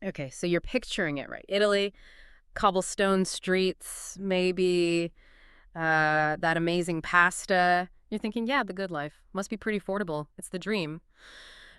Okay, so you're picturing it right. Italy, cobblestone streets, maybe that amazing pasta. You're thinking, yeah, the good life. Must be pretty affordable. It's the dream.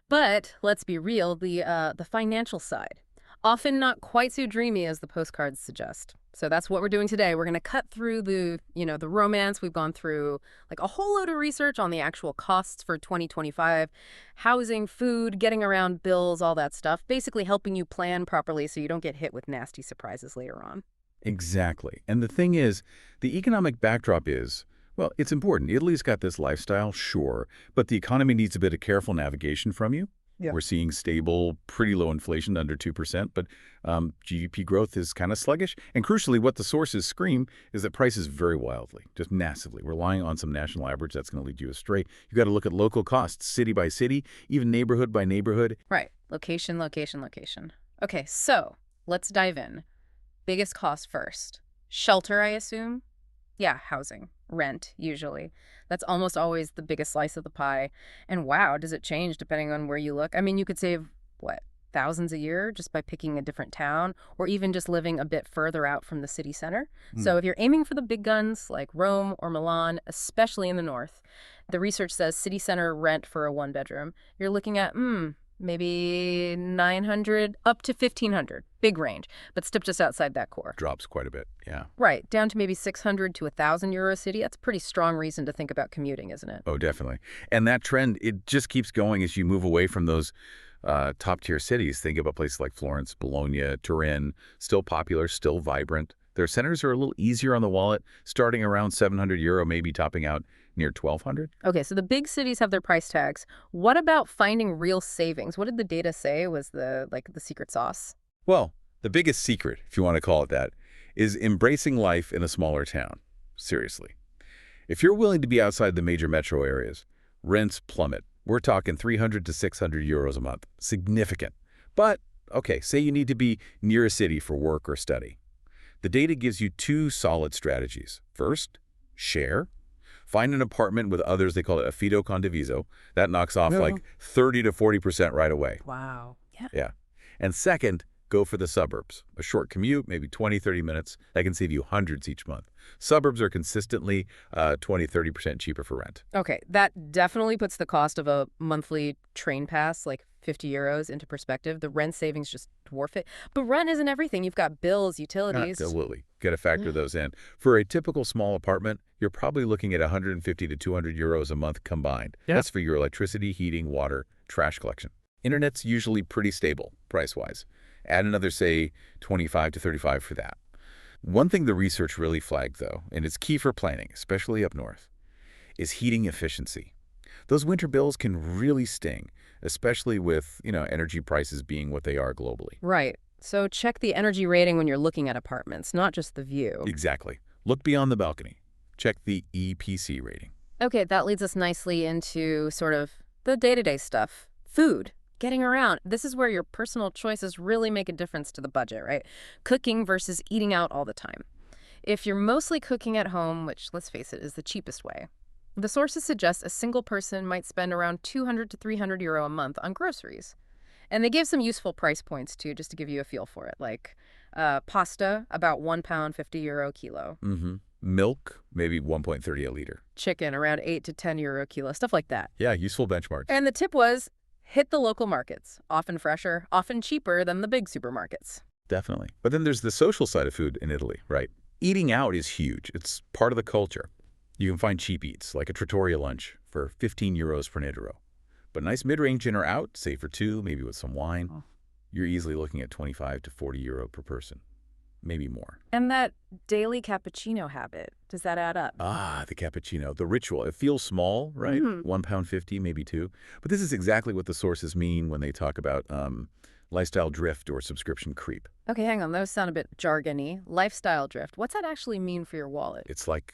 But let's be real, the financial side, often not quite so dreamy as the postcards suggest. So that's what we're doing today. We're going to cut through the romance. We've gone through like a whole load of research on the actual costs for 2025, housing, food, getting around bills, all that stuff, basically helping you plan properly so you don't get hit with nasty surprises later on. Exactly. And the thing is, the economic backdrop is, well, it's important. Italy's got this lifestyle, sure, but the economy needs a bit of careful navigation from you. Yeah. We're seeing stable, pretty low inflation, under 2%, but GDP growth is kind of sluggish. And crucially, what the sources scream is that prices vary wildly, just massively. Relying on some national average, that's going to lead you astray. You got to look at local costs, city by city, even neighborhood by neighborhood. Right. Location, location, location. Okay, so let's dive in. Biggest cost first. Shelter, I assume? Yeah, housing. Rent, usually. That's almost always the biggest slice of the pie. And wow, does it change depending on where you look? I mean, you could save, what, thousands a year just by picking a different town or even just living a bit further out from the city center. So if you're aiming for the big guns like Rome or Milan, especially in the north, the research says city center rent for a one-bedroom, you're looking at, maybe 900 up to 1,500. Big range, but still just outside that core. Drops quite a bit, yeah. Right, down to maybe 600 to 1,000 euro a city. That's a pretty strong reason to think about commuting, isn't it? Oh, definitely. And that trend, it just keeps going as you move away from those top-tier cities. Think about places like Florence, Bologna, Turin, still popular, still vibrant. Their centers are a little easier on the wallet, starting around 700 euro, maybe topping out near 1,200. Okay, so the big cities have their price tags. What about finding real savings? What did the data say was the secret sauce? Well, the biggest secret, if you want to call it that, is embracing life in a smaller town. Seriously. If you're willing to be outside the major metro areas, rents plummet. We're talking 300 to 600 euros a month. Significant. But, okay, say you need to be near a city for work or study. The data gives you two solid strategies. First, share. Find an apartment with others. They call it affido condiviso. That knocks off like 30 to 40% right away. Wow. Yeah. Yeah. And second, go for the suburbs. A short commute, maybe 20, 30 minutes. That can save you hundreds each month. Suburbs are consistently 20, 30% cheaper for rent. Okay, that definitely puts the cost of a monthly train pass, like 50 euros, into perspective. The rent savings just dwarf it. But rent isn't everything. You've got bills, utilities. Absolutely. Got to factor those in. For a typical small apartment, you're probably looking at 150 to 200 euros a month combined. Yeah. That's for your electricity, heating, water, trash collection. Internet's usually pretty stable, price-wise. Add another, say, 25 to 35 for that. One thing the research really flagged, though, and it's key for planning, especially up north, is heating efficiency. Those winter bills can really sting, especially with, energy prices being what they are globally. Right. So check the energy rating when you're looking at apartments, not just the view. Exactly. Look beyond the balcony. Check the EPC rating. Okay, that leads us nicely into sort of the day-to-day stuff. Food. Getting around. This is where your personal choices really make a difference to the budget, right? Cooking versus eating out all the time. If you're mostly cooking at home, which, let's face it, is the cheapest way, the sources suggest a single person might spend around 200 to 300 euro a month on groceries. And they give some useful price points, too, just to give you a feel for it. Like pasta, about €1.50 kilo. Milk, maybe 1.30 a liter. Chicken, around 8 to 10 euro kilo, stuff like that. Yeah, useful benchmarks. And the tip was, hit the local markets. Often fresher, often cheaper than the big supermarkets. Definitely. But then there's the social side of food in Italy, right? Eating out is huge. It's part of the culture. You can find cheap eats, like a trattoria lunch, for 15 euros per euro. But nice mid-range dinner out, say for two, maybe with some wine, you're easily looking at 25 to 40 euro per person. Maybe more. And that daily cappuccino habit, does that add up? Ah, the cappuccino, the ritual. It feels small, right? £1.50, maybe two. But this is exactly what the sources mean when they talk about lifestyle drift or subscription creep. Okay, hang on. Those sound a bit jargony. Lifestyle drift. What's that actually mean for your wallet? It's like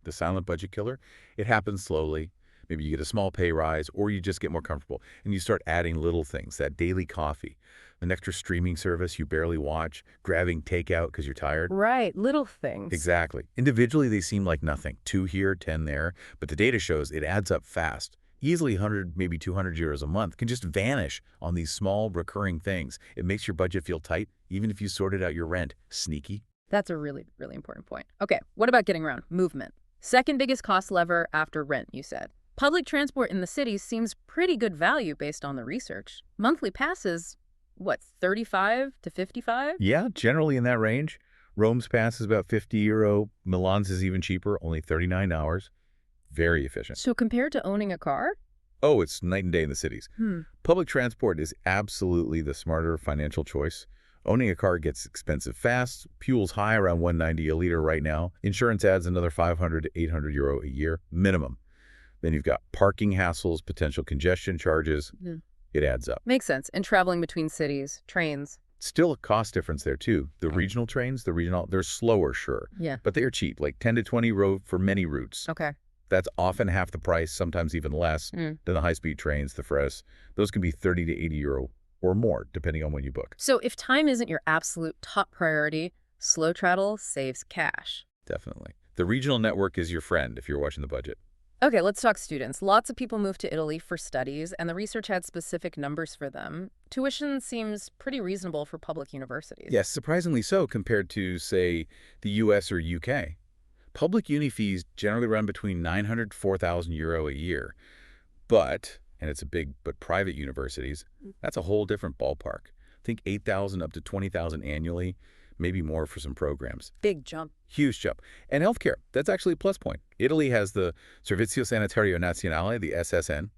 the silent budget killer. It happens slowly. Maybe you get a small pay rise, or you just get more comfortable, and you start adding little things, that daily coffee, an extra streaming service you barely watch, grabbing takeout because you're tired. Right, little things. Exactly. Individually, they seem like nothing. 2 here, 10 there, but the data shows it adds up fast. easily 100, maybe 200 euros a month can just vanish on these small recurring things. It makes your budget feel tight, even if you sorted out your rent. Sneaky. That's a really, really important point. Okay, what about getting around? Movement. Second biggest cost lever after rent, you said. Public transport in the cities seems pretty good value based on the research. Monthly passes, what, 35 to 55? Yeah, generally in that range. Rome's pass is about 50 euro. Milan's is even cheaper, only 39 hours. Very efficient. So compared to owning a car? Oh, it's night and day in the cities. Hmm. Public transport is absolutely the smarter financial choice. Owning a car gets expensive fast. Fuel's high, around 190 a liter right now. Insurance adds another 500 to 800 euro a year, minimum. Then you've got parking hassles, potential congestion charges. Yeah. It adds up. Makes sense. And traveling between cities, trains. Still a cost difference there, too. The regional trains, they're slower, sure. Yeah. But they're cheap, like 10 to 20 euro for many routes. Okay. That's often half the price, sometimes even less, than the high-speed trains, the Fress. Those can be 30 to 80 euro or more, depending on when you book. So if time isn't your absolute top priority, slow travel saves cash. Definitely. The regional network is your friend if you're watching the budget. Okay, let's talk students. Lots of people move to Italy for studies, and the research had specific numbers for them. Tuition seems pretty reasonable for public universities. Yes, surprisingly so compared to, say, the US or UK. Public uni fees generally run between 900 to 4,000 euro a year. But, and it's a big but private universities, that's a whole different ballpark. Think 8,000 up to 20,000 annually, maybe more for some programs. Big jump. Huge jump. And healthcare, that's actually a plus point. Italy has the Servizio Sanitario Nazionale, the SSN.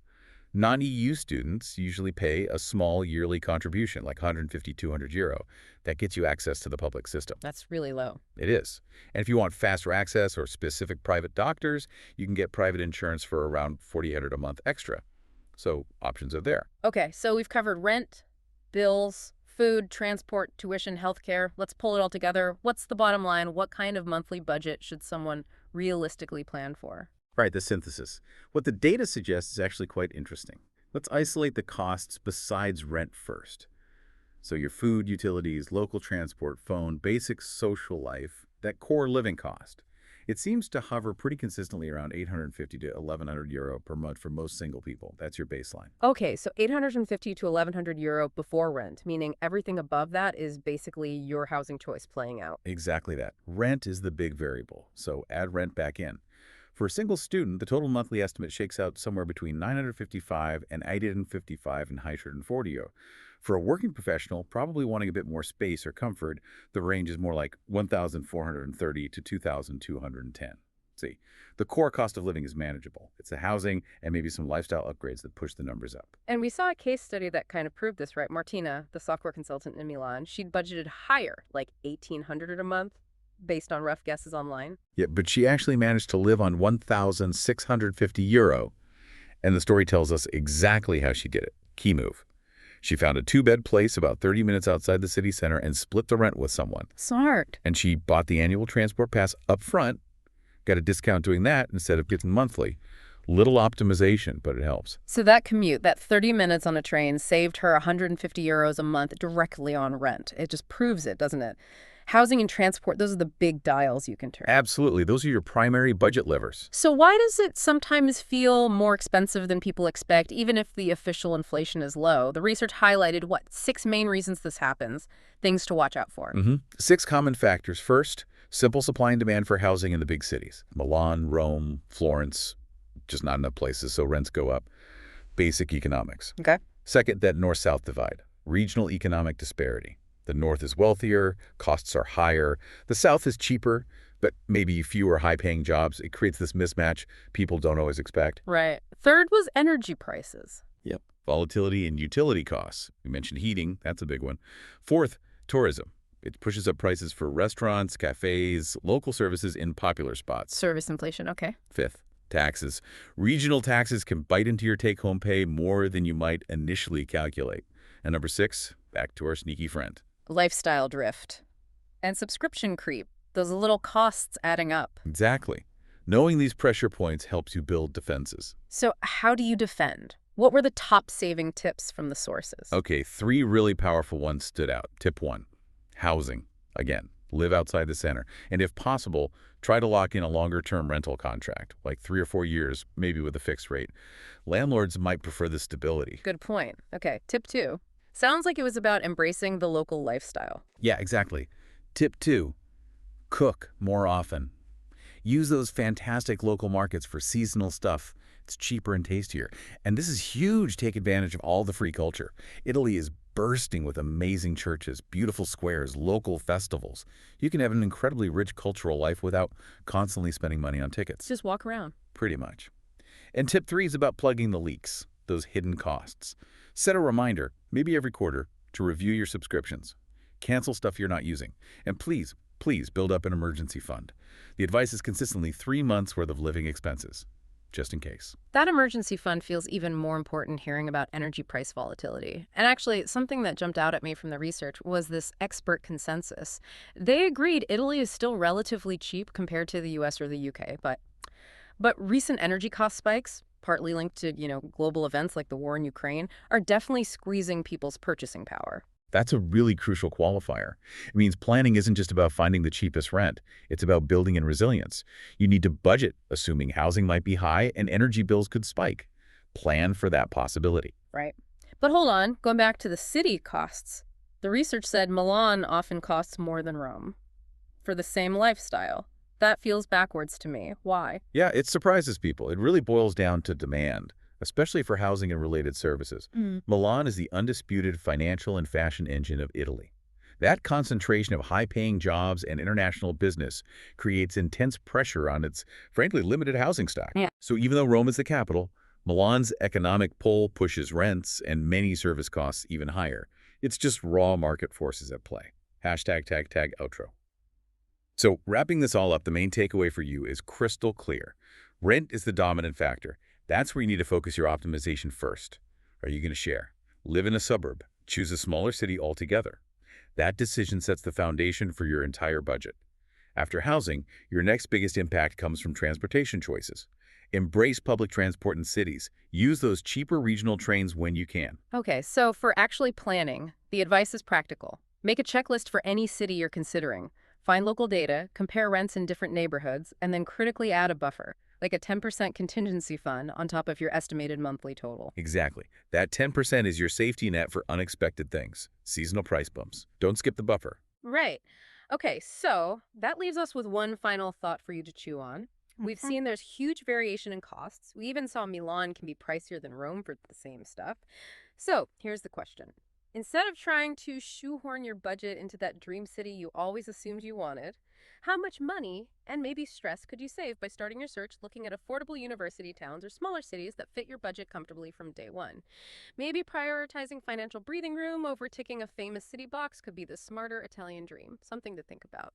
Non-EU students usually pay a small yearly contribution, like 150, 200 euro. That gets you access to the public system. That's really low. It is. And if you want faster access or specific private doctors, you can get private insurance for around 4,800 a month extra. So options are there. Okay, so we've covered rent, bills, food, transport, tuition, healthcare. Let's pull it all together. What's the bottom line? What kind of monthly budget should someone realistically plan for? Right, the synthesis. What the data suggests is actually quite interesting. Let's isolate the costs besides rent first. So your food, utilities, local transport, phone, basic social life, that core living cost. It seems to hover pretty consistently around 850 to 1,100 euro per month for most single people. That's your baseline. Okay, so 850 to 1,100 euro before rent, meaning everything above that is basically your housing choice playing out. Exactly that. Rent is the big variable, so add rent back in. For a single student, the total monthly estimate shakes out somewhere between 955 and 855 and 140 euro. For a working professional, probably wanting a bit more space or comfort, the range is more like 1,430 to 2,210. See, the core cost of living is manageable. It's the housing and maybe some lifestyle upgrades that push the numbers up. And we saw a case study that kind of proved this, right? Martina, the software consultant in Milan, she'd budgeted higher, like 1,800 a month, based on rough guesses online. Yeah, but she actually managed to live on 1,650 euro. And the story tells us exactly how she did it. Key move. She found a two-bed place about 30 minutes outside the city center and split the rent with someone. Smart. And she bought the annual transport pass up front, got a discount doing that instead of getting monthly. Little optimization, but it helps. So that commute, that 30 minutes on a train, saved her 150 euros a month directly on rent. It just proves it, doesn't it? Housing and transport, those are the big dials you can turn. Absolutely. Those are your primary budget levers. So why does it sometimes feel more expensive than people expect, even if the official inflation is low? The research highlighted, 6 main reasons this happens, things to watch out for. 6 common factors. First, simple supply and demand for housing in the big cities. Milan, Rome, Florence, just not enough places, so rents go up. Basic economics. Okay. Second, that north-south divide. Regional economic disparity. The north is wealthier, costs are higher. The south is cheaper, but maybe fewer high-paying jobs. It creates this mismatch people don't always expect. Right. Third was energy prices. Yep. Volatility in utility costs. We mentioned heating. That's a big one. Fourth, tourism. It pushes up prices for restaurants, cafes, local services in popular spots. Service inflation, okay. Fifth, taxes. Regional taxes can bite into your take-home pay more than you might initially calculate. And number 6, back to our sneaky friend. Lifestyle drift. And subscription creep. Those little costs adding up. Exactly. Knowing these pressure points helps you build defenses. So how do you defend? What were the top saving tips from the sources? Okay, 3 really powerful ones stood out. Tip 1, housing. Again, Live outside the center. And if possible, try to lock in a longer-term rental contract, like 3 or 4 years, maybe with a fixed rate. Landlords might prefer the stability. Good point. Okay, tip two. Sounds like it was about embracing the local lifestyle. Yeah, exactly. Tip 2, cook more often. Use those fantastic local markets for seasonal stuff. It's cheaper and tastier. And this is huge. Take advantage of all the free culture. Italy is bursting with amazing churches, beautiful squares, local festivals. You can have an incredibly rich cultural life without constantly spending money on tickets. Just walk around. Pretty much. And tip 3 is about plugging the leaks, those hidden costs. Set a reminder, maybe every quarter, to review your subscriptions. Cancel stuff you're not using. And please build up an emergency fund. The advice is consistently 3 months worth of living expenses, just in case. That emergency fund feels even more important hearing about energy price volatility. And actually, something that jumped out at me from the research was this expert consensus. They agreed Italy is still relatively cheap compared to the US or the UK, but recent energy cost spikes, partly linked to, global events like the war in Ukraine, are definitely squeezing people's purchasing power. That's a really crucial qualifier. It means planning isn't just about finding the cheapest rent. It's about building in resilience. You need to budget, assuming housing might be high and energy bills could spike. Plan for that possibility. Right. But hold on, going back to the city costs. The research said Milan often costs more than Rome for the same lifestyle. That feels backwards to me. Why? Yeah, it surprises people. It really boils down to demand, especially for housing and related services. Milan is the undisputed financial and fashion engine of Italy. That concentration of high-paying jobs and international business creates intense pressure on its, frankly, limited housing stock. Yeah. So even though Rome is the capital, Milan's economic pull pushes rents and many service costs even higher. It's just raw market forces at play. Hashtag tag tag outro. So wrapping this all up, the main takeaway for you is crystal clear. Rent is the dominant factor. That's where you need to focus your optimization first. Are you going to share? Live in a suburb? Choose a smaller city altogether. That decision sets the foundation for your entire budget. After housing, your next biggest impact comes from transportation choices. Embrace public transport in cities. Use those cheaper regional trains when you can. Okay, so for actually planning, the advice is practical. Make a checklist for any city you're considering. Find local data, compare rents in different neighborhoods, and then critically add a buffer, like a 10% contingency fund on top of your estimated monthly total. Exactly. That 10% is your safety net for unexpected things. Seasonal price bumps. Don't skip the buffer. Right. Okay, so that leaves us with one final thought for you to chew on. We've seen there's huge variation in costs. We even saw Milan can be pricier than Rome for the same stuff. So here's the question. Instead of trying to shoehorn your budget into that dream city you always assumed you wanted, how much money and maybe stress could you save by starting your search looking at affordable university towns or smaller cities that fit your budget comfortably from day one? Maybe prioritizing financial breathing room over ticking a famous city box could be the smarter Italian dream. Something to think about.